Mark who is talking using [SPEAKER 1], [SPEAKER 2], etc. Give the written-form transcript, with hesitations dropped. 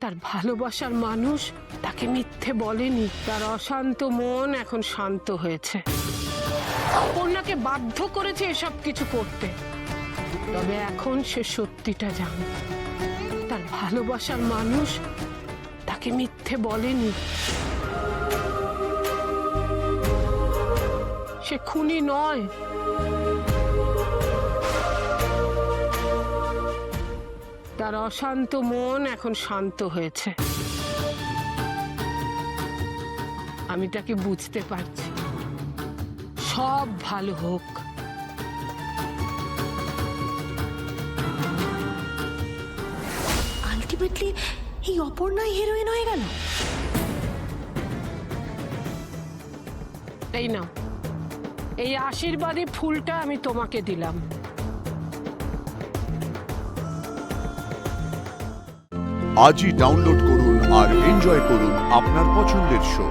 [SPEAKER 1] তার ভালোবাসার মানুষ তাকে মিথ্যে বলেনি। তার অশান্ত মন এখন শান্ত হয়েছে। অপর্ণাকে বাধ্য করেছে এসব কিছু করতে, তবে এখন সে সত্যিটা জানে। তার ভালোবাসার মানুষ তাকে মিথ্যে বলেনি। সে খুনি নয়। তার অশান্ত মন এখন শান্ত হয়েছে। আমি তাকে বুঝতে পারছি। সব ভালো হোক।
[SPEAKER 2] আলটিমেটলি এই অপর্ণাই হিরোইন হয়ে গেল।
[SPEAKER 1] এই নাও, এই আশীর্বাদী ফুলটা আমি তোমাকে দিলাম।
[SPEAKER 3] আজই ডাউনলোড করুন আর এনজয় করুন আপনার পছন্দের শো।